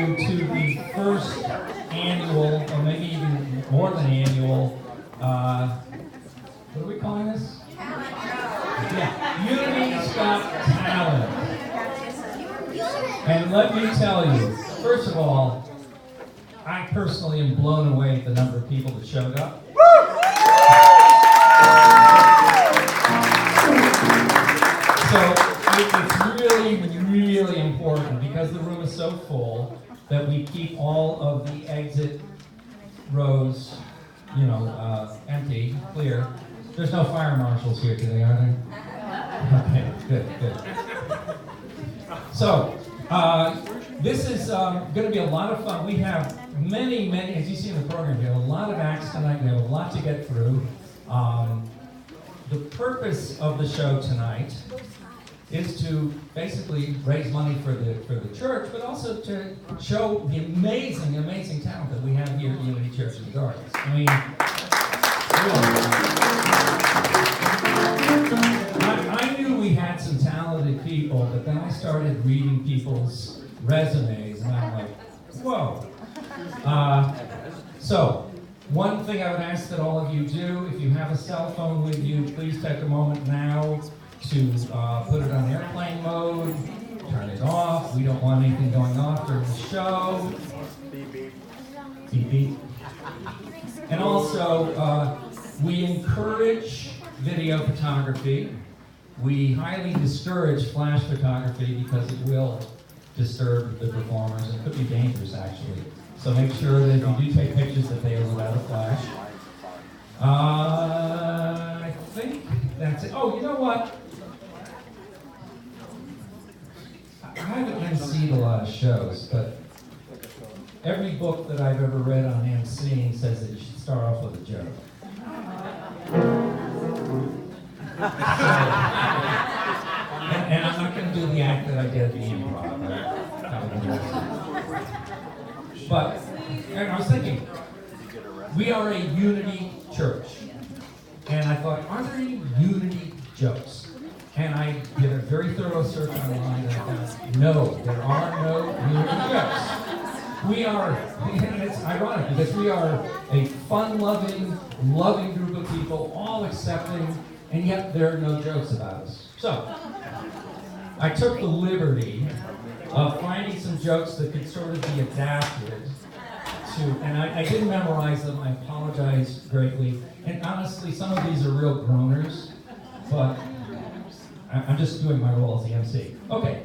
you to the first annual, or maybe even more than annual, what are we calling this? Yeah, Unity's Got Talent. And let me tell you, first of all, I personally am blown away at the number of people that showed up. So it's really, really important, because the room is so full, that we keep all of the exit rows, empty, clear. There's no fire marshals here today, are there? Okay, good. So, this is going to be a lot of fun. We have many, as you see in the program, we have a lot of acts tonight. We have a lot to get through. The purpose of the show tonight is to basically raise money for the church, but also to show the amazing talent that we have here at Unity Church of the Gardens. I mean, I knew we had some talented people, but then I started reading people's resumes, and I'm like, whoa. So, one thing I would ask that all of you do, if you have a cell phone with you, please take a moment now to put it on airplane mode, turn it off. We don't want anything going off during the show. Beep, beep. Beep, beep. And also, we encourage video photography. We highly discourage flash photography because it will disturb the performers and could be dangerous, actually. So make sure that if you do take pictures that they are without a flash. I think that's it. Oh, you know what? I haven't emceed a lot of shows, but every book that I've ever read on emceeing says that you should start off with a joke. And I'm not going to do the act that I did at the improv. But, and I was thinking, we are a unity church. And I thought, are there any unity jokes? And I did a very thorough search online, and I found, no, there are no unity jokes. We are, and it's ironic, because we are a fun-loving, loving group of people, all accepting, and yet there are no jokes about us. So, I took the liberty of finding some jokes that could sort of be adapted to, and I didn't memorize them, I apologize greatly. And honestly, some of these are real groaners, but I'm just doing my role as the MC. Okay,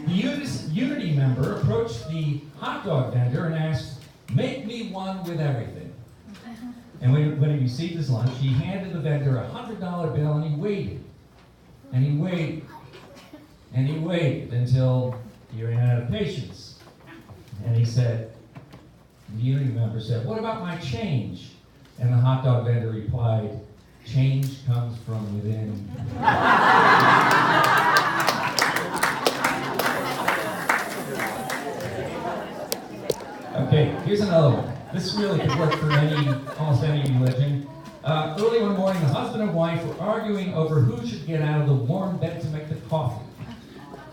the Unity member approached the hot dog vendor and asked, "Make me one with everything." And when he received his lunch, he handed the vendor a $100 bill, and he waited. And he waited. And he waited until he ran out of patience. And he said, the Unity member said, "What about my change?" And the hot dog vendor replied, "Change comes from within." Okay, here's another one. This really could work for almost any religion. Early one morning, the husband and wife were arguing over who should get out of the warm bed to make the coffee.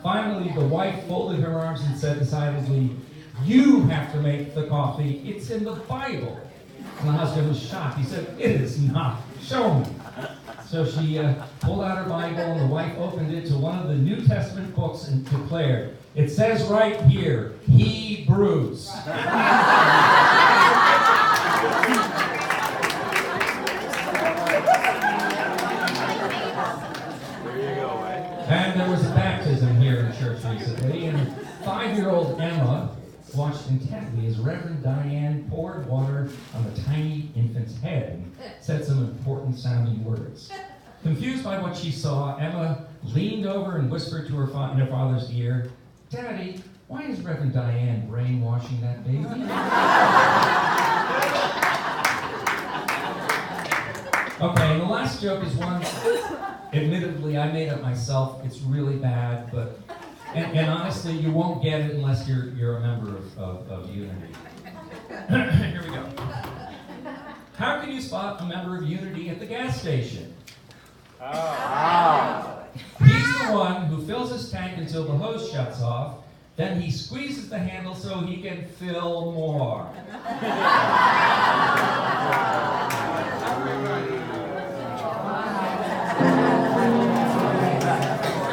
Finally, the wife folded her arms and said decidedly, "You have to make the coffee. It's in the Bible." And the husband was shocked. He said, "It is not. Show me." So she pulled out her Bible, and the wife opened it to one of the New Testament books and declared, "It says right here, Hebrews." And there was a baptism here in church recently, and 5-year-old Emma watched intently as Reverend Diane poured water on the tiny infant's head and said some important sounding words. Confused by what she saw, Emma leaned over and whispered to her in her father's ear, "Daddy, why is Reverend Diane brainwashing that baby?" Okay, and the last joke is one, admittedly, I made up myself. It's really bad, but, and honestly, you won't get it unless you're a member of Unity. Here we go. How can you spot a member of Unity at the gas station? Oh. He's the one who fills his tank until the hose shuts off, Then he squeezes the handle so he can fill more.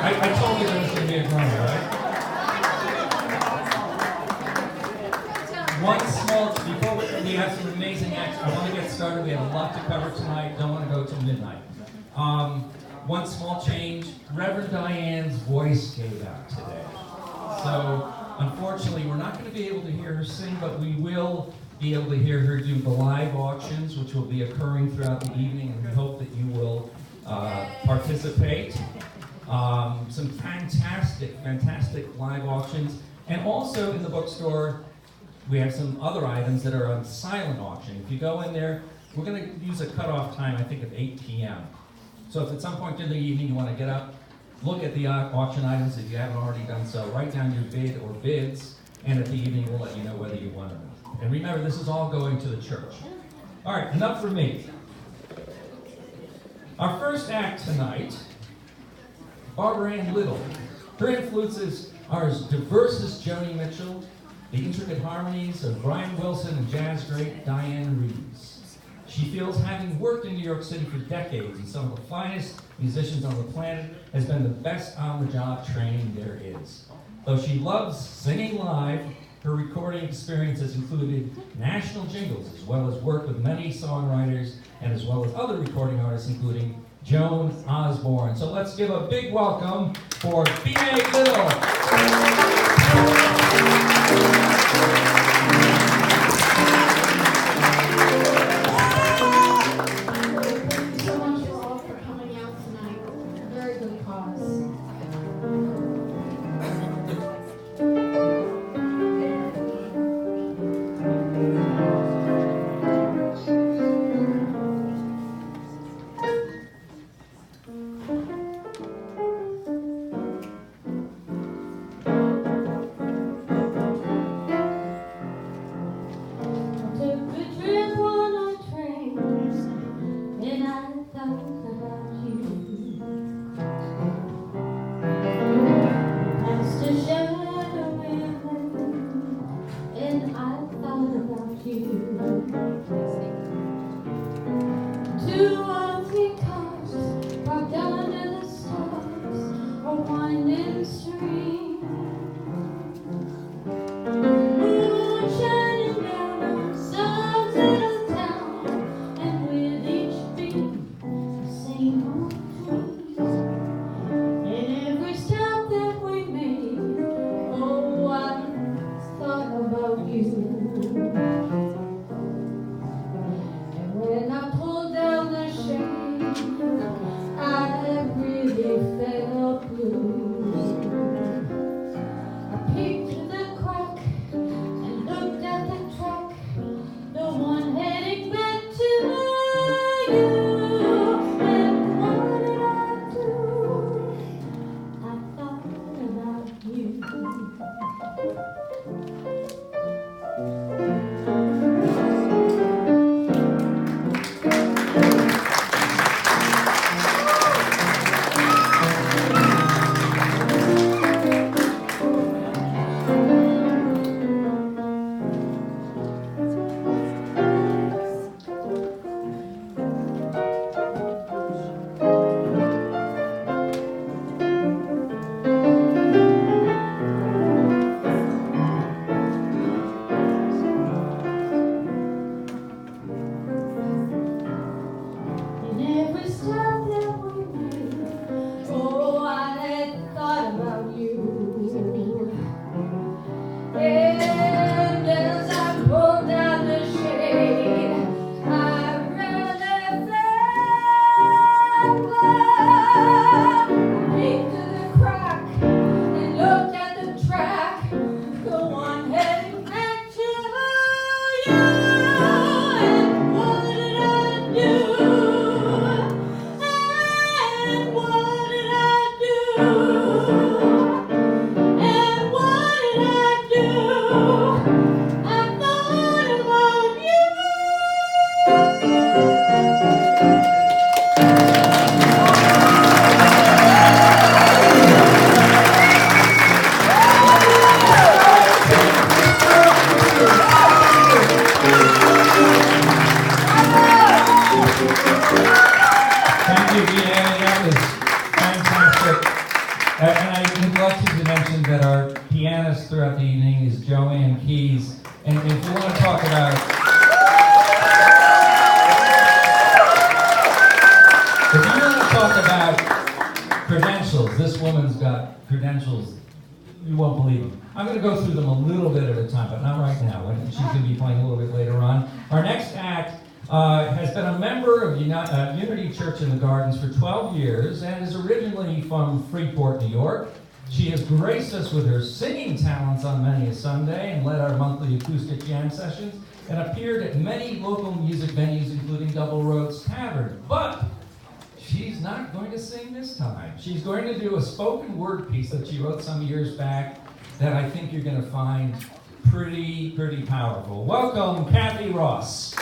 I told you there was going to be a drummer, right? One small, before we have some amazing acts, I want to get started. We have a lot to cover tonight. Don't want to go till midnight. One small change, Reverend Diane's voice gave out today. So, unfortunately, we're not going to be able to hear her sing, but we will be able to hear her do the live auctions, which will be occurring throughout the evening, and we hope that you will participate. Some fantastic live auctions. And also in the bookstore, we have some other items that are on silent auction. If you go in there, we're going to use a cutoff time, I think, of 8 p.m. So if at some point in the evening you want to get up, look at the auction items if you haven't already done so, write down your bid or bids, and at the evening we'll let you know whether you won or not. And remember, this is all going to the church. All right, enough for me. Our first act tonight, Barbara Ann Little. Her influences are as diverse as Joni Mitchell, the intricate harmonies of Brian Wilson and jazz great Diane Reeves. She feels, having worked in New York City for decades and some of the finest musicians on the planet, has been the best on-the-job training there is. Though she loves singing live, her recording experience has included national jingles, as well as work with many songwriters, and as well as other recording artists, including Joan Osborne. So let's give a big welcome for B.A. Little. Joanne Keys. And if you want to talk about... If you want to talk about credentials, this woman's got credentials, you won't believe them. I'm going to go through them a little bit at a time, but not right now. She's going to be playing a little bit later on. Our next act has been a member of Unity Church in the Gardens for 12 years and is originally from Freeport, New York. She has graced us with her singing talents on many a Sunday and led our monthly acoustic jam sessions and appeared at many local music venues, including Double Roads Tavern. But she's not going to sing this time. She's going to do a spoken word piece that she wrote some years back that I think you're going to find pretty powerful. Welcome, Kathy Ross.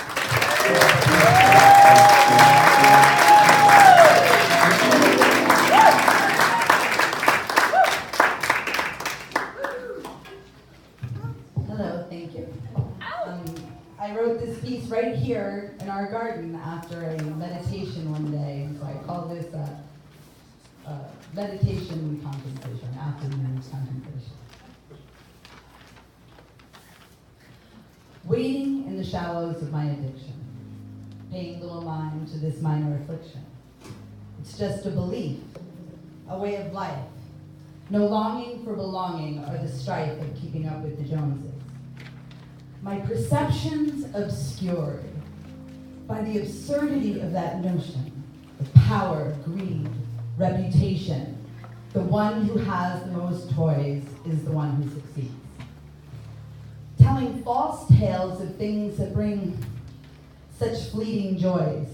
Hello, thank you. I wrote this piece right here in our garden after a meditation one day, so I call this a meditation contemplation, afternoon contemplation. Waiting in the shallows of my addiction, paying little mind to this minor affliction. It's just a belief, a way of life. No longing for belonging or the strife of keeping up with the Joneses. My perceptions obscured by the absurdity of that notion of power, greed, reputation. The one who has the most toys is the one who succeeds. Telling false tales of things that bring such fleeting joys.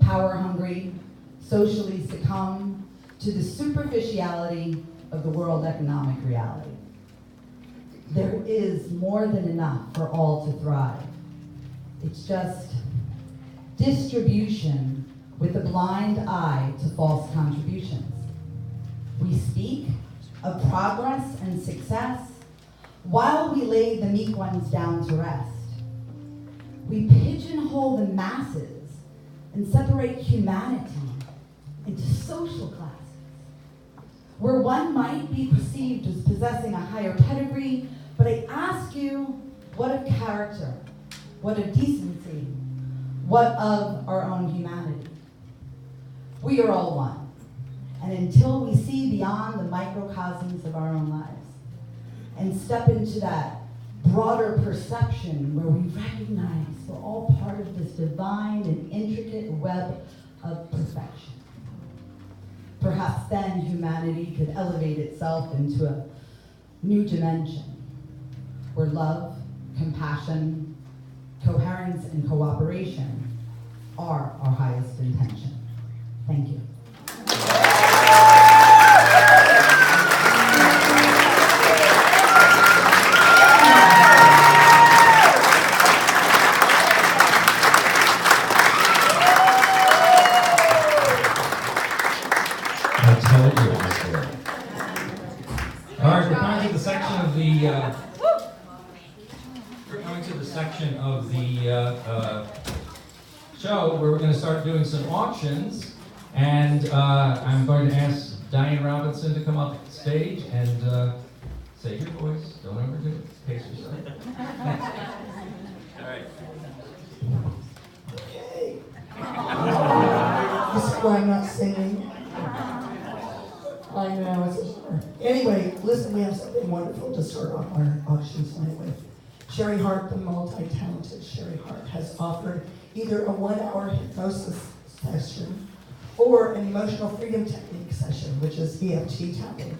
Power hungry, socially succumb to the superficiality of the world economic reality. There is more than enough for all to thrive. It's just distribution with a blind eye to false contributions. We speak of progress and success while we lay the meek ones down to rest. We pigeonhole the masses and separate humanity into social classes, where one might be perceived as possessing a higher pedigree, but I ask you, what of character? What of decency? What of our own humanity? We are all one, and until we see beyond the microcosms of our own lives and step into that broader perception where we recognize we're all part of this divine and intricate web of perfection, perhaps then humanity could elevate itself into a new dimension where love, compassion, coherence, and cooperation are our highest intention. Thank you. Show where we're going to start doing some auctions, and I'm going to ask Diane Robinson to come up stage and say your voice. Don't overdo it. Pace yourself. All right. Okay. This is why I'm not singing. I know. Anyway, listen, we have something wonderful to start off our auctions tonight with. Sherry Hart, the multi-talented Sherry Hart, has offered either a 1-hour hypnosis session or an emotional freedom technique session, which is EFT tapping.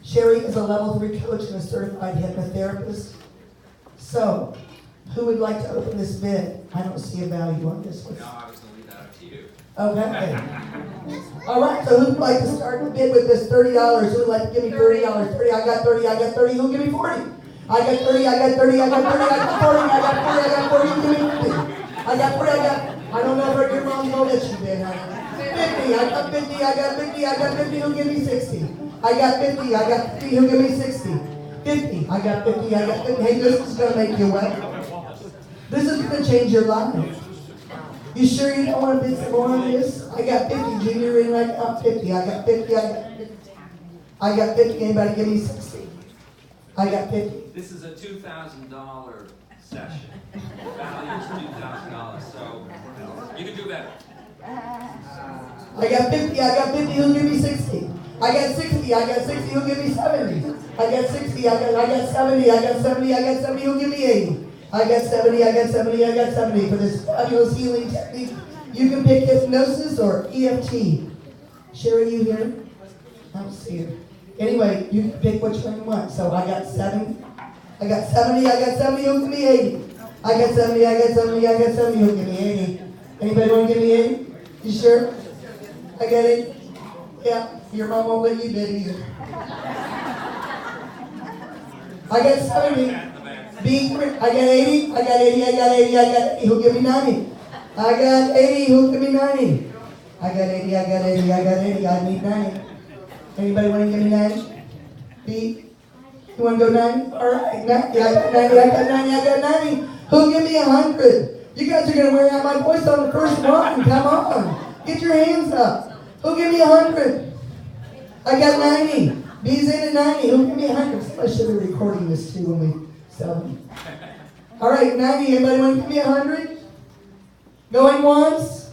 Sherry is a level 3 coach and a certified hypnotherapist. So, who would like to open this bid? I don't see a value on this one. No, I was going to leave that up to you. Okay. All right, so who'd like to start the bid with this $30? Who'd like to give me $30? 30, I got 30, I got 30. Who'll give me 40? I got 30, I got 30, I got 30, I got 40, I got 40, I got 40, you give me 50. I got 40, I don't know if I get wrong, no, that you did. 50, I got 50, I got 50, I got 50, who'll give me 60? I got 50, I got 50, who'll give me 60? 50, I got 50, I got 50. Hey, this is going to make you well. This is going to change your life. You sure you don't want to bid some more on this? I got 50, Junior, in right now, 50. I got 50, I got 50. I got 50, anybody give me 60? I got 50. This is a $2,000 session. Value is $2,000, so you can do better. I got 50, I got 50, who'll give me 60? I got 60, I got 60, who'll give me 70? I got 60, I got 70, I got 70, I got 70, who'll give me 80? I got 70, I got 70, I got 70. For this fabulous healing technique, you can pick hypnosis or EFT. Sherry, you here? I don't see her. Anyway, you can pick which one you want. So I got 70, I got 70, I got 70, who'll give me 80? I got 70, I got 70, I got 70, who'll give me 80? Anybody want to give me 80? You sure? I got it? Yeah, your mom won't let you bid either. I got 70. I got 80. I got 80. I got 80. I got 80. Who'll give me 90? I got 80. Who'll give me 90? I got 80. I got 80. I got 80. I need 90. Anybody want to give me 90? B? You want to go 90? All right. 90. I got 90. I got 90. I got 90. Who'll give me 100? You guys are going to wear out my voice on the first one. Come on. Get your hands up. Who'll give me 100? I got 90. B's in at 90. Who'll give me 100? I should be recording this too when we sell them. All right, 90. Anybody want to give me 100? Going once?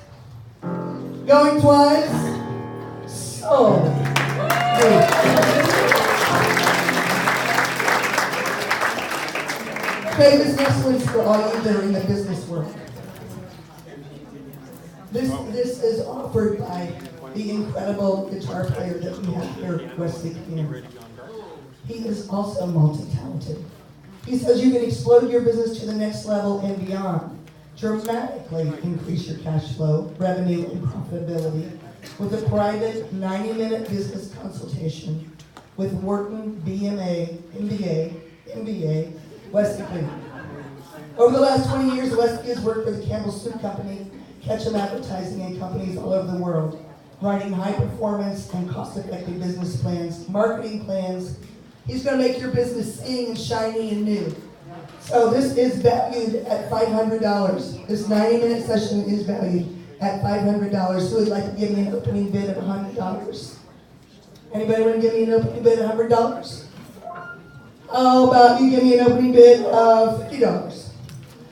Going twice? So. Okay, this next one's for all you that are in the business world. This is offered by the incredible guitar player that we have here at Wesley Community. He is also multi-talented. He says you can explode your business to the next level and beyond. Dramatically increase your cash flow, revenue, and profitability with a private 90-minute business consultation with Wharton BMA, MBA, Wesley Community. Over the last 20 years, Wesley has worked for the Campbell Soup Company, Ketchum Advertising, and companies all over the world, writing high-performance and cost-effective business plans, marketing plans. He's going to make your business sing and shiny and new. So this is valued at $500. This 90-minute session is valued at $500. Who would like to give me an opening bid of $100? Anybody want to give me an opening bid of $100? How about you give me an opening bid of $50?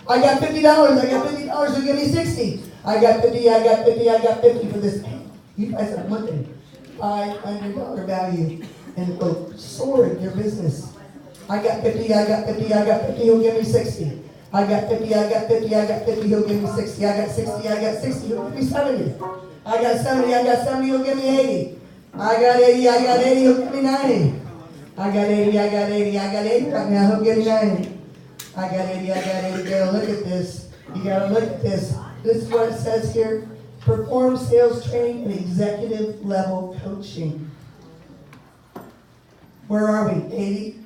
I got $50. I got $50. Who give me 60? I got 50. I got 50. I got 50 for this. You guys are looking. $500 value and soaring your business. I got 50. I got 50. I got 50. He'll give me 60. I got 50. I got 50. I got 50. He'll give me 60. I got 60. I got 60. He'll give me 70. I got 70. I got 70. He'll give me 80. I got 80. I got 80. He'll give me 90. I got 80, I got 80, I got 80 right now, he'll give me 90. I got 80, I got 80, you gotta look at this. You gotta look at this. This is what it says here. Perform sales training and executive level coaching. Where are we? 80?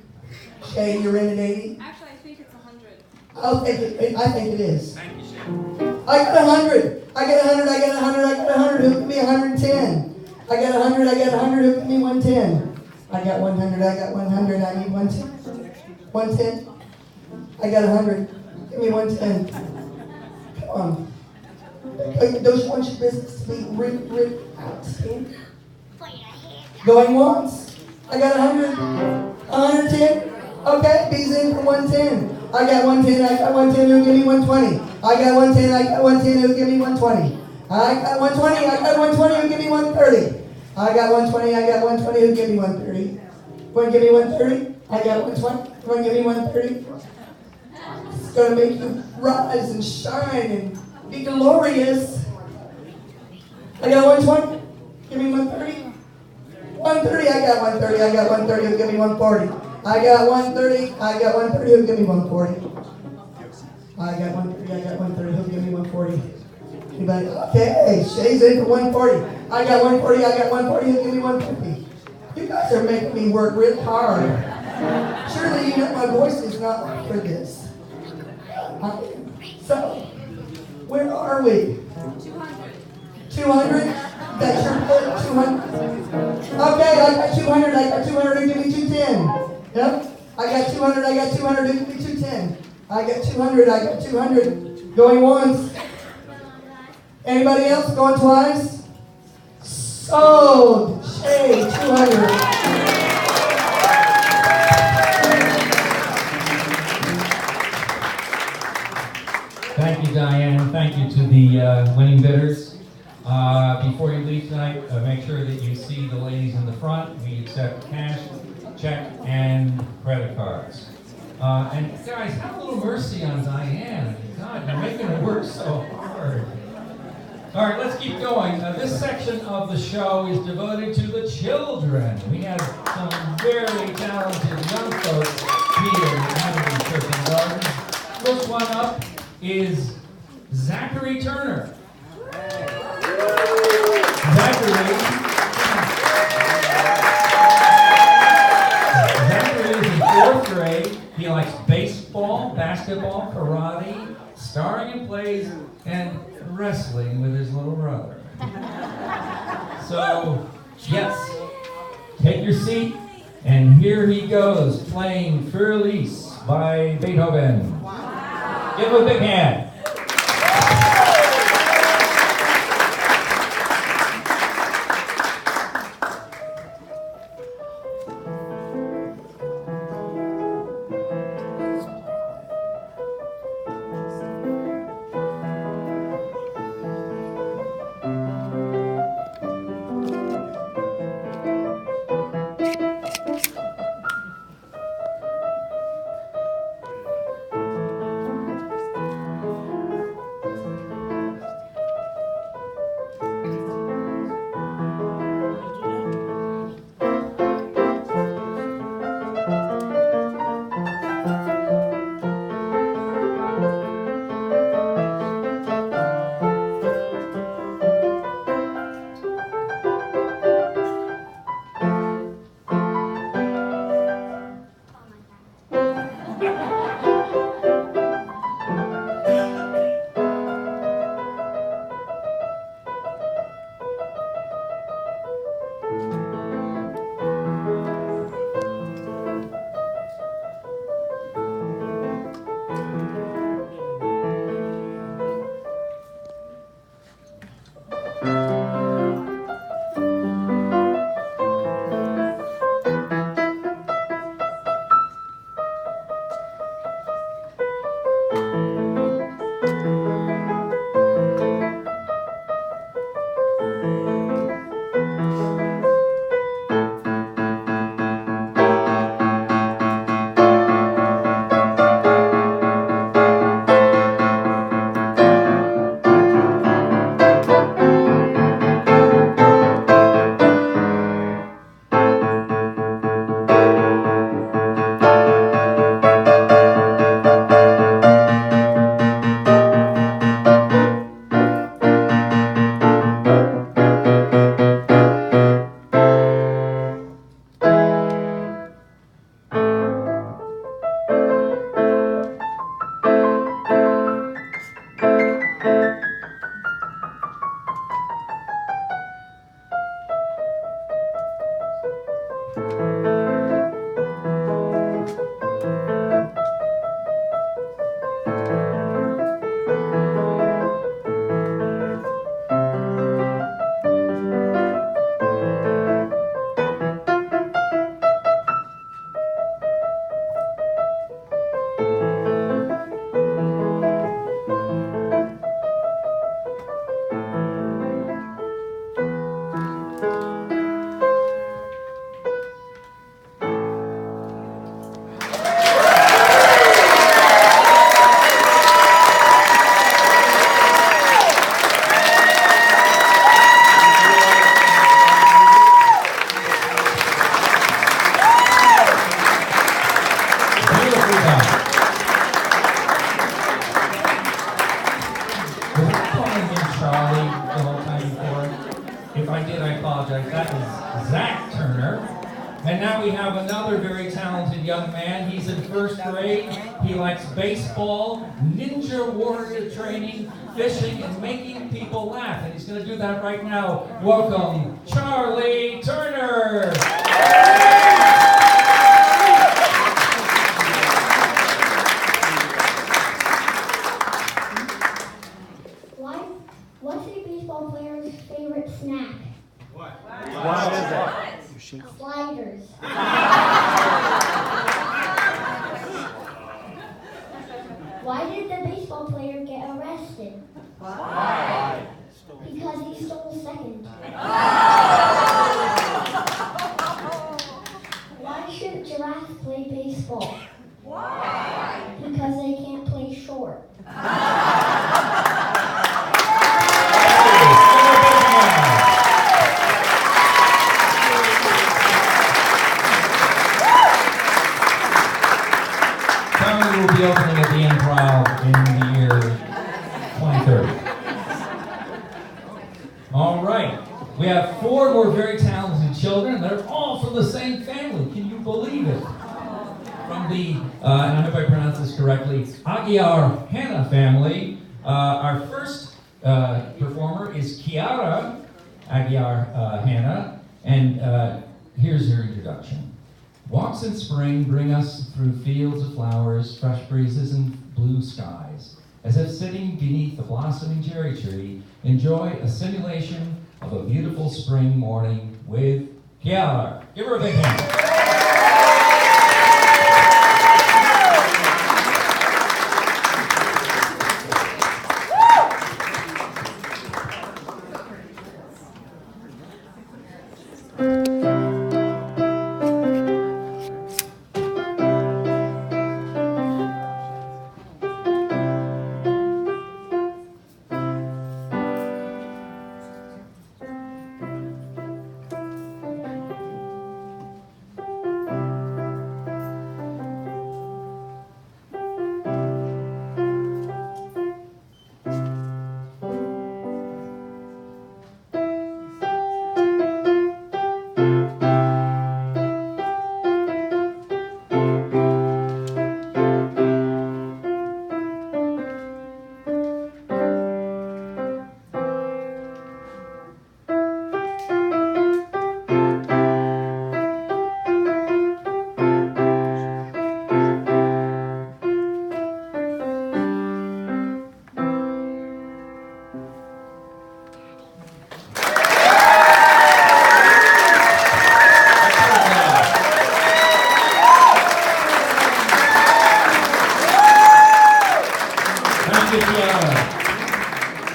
Shay, you're in at 80? Actually, I think it's 100. I think it is. Thank you, Shannon. I got 100. I got 100, I got 100, I got 100, who give me 110? I got 100, I got 100, who give me 110? I got 100, I got 100, I need 110. 110? I got 100. Give me 110. Come on. Don't you want your business to be really outstanding? Going once. I got 100. 110. Okay, B's in for 110. I got 110, I got 110, who'll give me 120. I got 110, I got 110, who'll give me 120. I got 120, I got 120, who'll give me 130. I got 120, I got 120, who'll give me 130. Want to give me 130? I got 120. You want to give me 130? It's going to make you rise and shine and be glorious. I got 120. Give me 130. 130. I got 130. I got 130. Who'll give me 140. I got 130. I got 130. Who'll give me 140. I got 130. I got 130. Who'll give me 140. Anybody? Okay. Shay's in for 140. I got 140. I got 140. Who'll give me 150. You guys are making me work real hard. Surely you know my voice is not for this. So, where are we? 200. 200? That's your bid? 200? Okay, I got 200. I got 200. And give me 210. Yep. I got 200. I got 200. And give me 210. I got 200. I got 200. Going once. Anybody else going twice? Sold. Shay, 200. Thank you, Diane. Thank you to the winning bidders. Before you leave tonight, make sure that you see the ladies in the front. We accept cash, check, and credit cards. And guys, have a little mercy on Diane. God, you're making her work so hard. All right, let's keep going. This section of the show is devoted to the children. We have some very talented young folks here at Adventist Church and Gardens. First one up is Zachary Turner. Zachary is in 4th grade. He likes baseball, basketball, karate, starring in plays, and wrestling with his little brother. So, yes, take your seat, and here he goes, playing Für Elise by Beethoven. Give him a big hand. And now we have another very talented young man. He's in first grade. He likes baseball, ninja warrior training, fishing, and making people laugh. And he's going to do that right now. Welcome, Charlie Turner. What's a baseball player's favorite snack? What is it? Why did the baseball player get arrested? Why? Because he stole second. Why should giraffes play baseball? Why? Because they can't play short. Charlie will be opening at the Improv in the year 2030. All right. We have 4 more very talented children. They're all from the same family. Can you believe it? From the, and I hope I pronounce this correctly, Aguiar Hanna family. Our first performer is Kiara Aguiar Hanna. And here's her introduction. Walks in spring bring us through fields of flowers, fresh breezes, and blue skies. As if sitting beneath the blossoming cherry tree, enjoy a simulation of a beautiful spring morning with Kiara. Give her a big hand.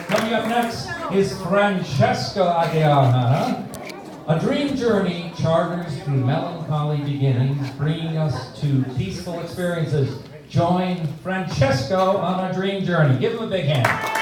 Coming up next is Francesca Aguiar Hanna. A dream journey charters through melancholy beginnings, bringing us to peaceful experiences. Join Francesco on a dream journey. Give him a big hand.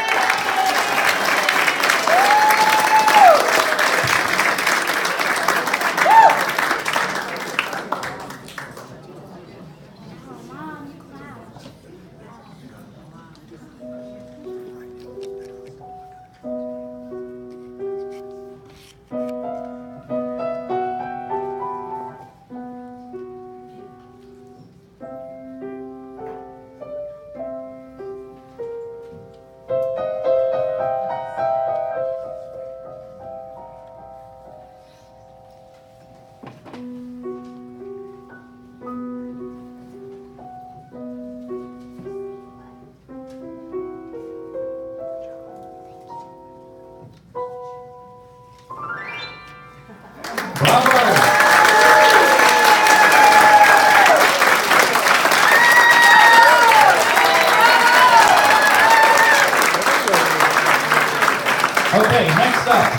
Okay, next up,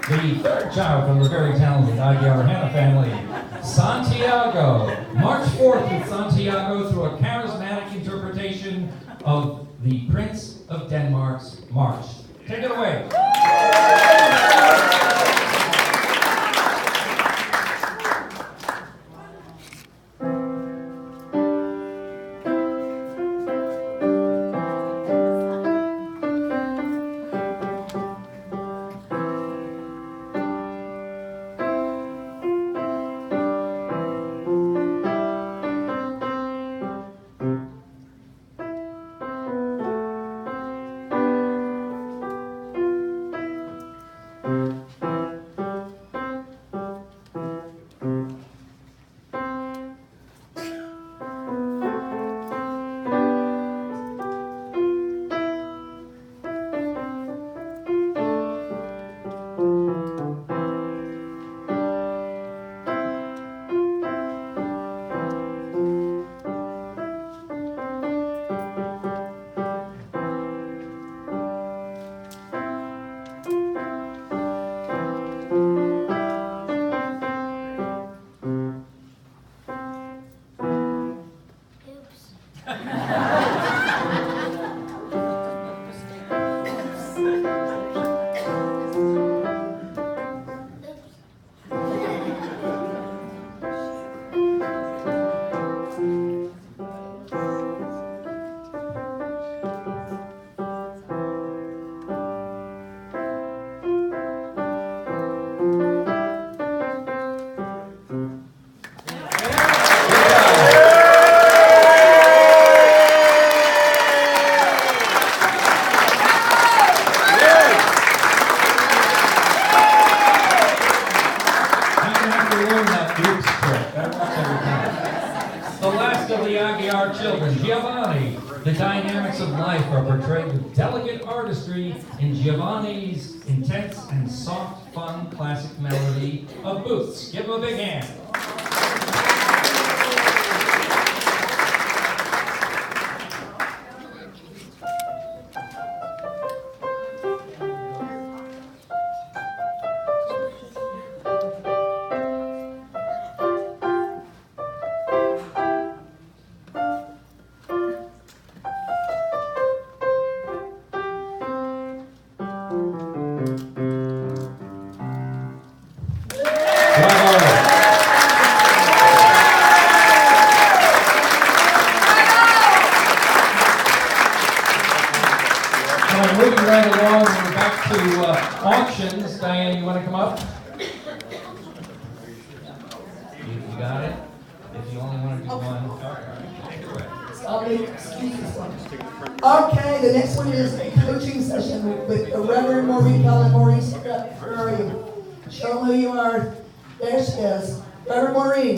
the third child from the very talented Aguiar Hanna family, Santiago. March 4th with Santiago through a charismatic interpretation of the Prince of Denmark's March. Take it away. The last of the Aguiar children, Giovanni. The dynamics of life are portrayed with delicate artistry in Giovanni's intense and soft, fun, classic melody of Boots. Give him a big hand. Moving right along, we're back to auctions. Diane, you want to come up? You got it? If you only want to do one. Take it away. I'll make excuses. Okay, the next one is a coaching session with the Reverend Maureen Cal and Maurice. Where are you? Show them who you are. There she is. Reverend Maureen.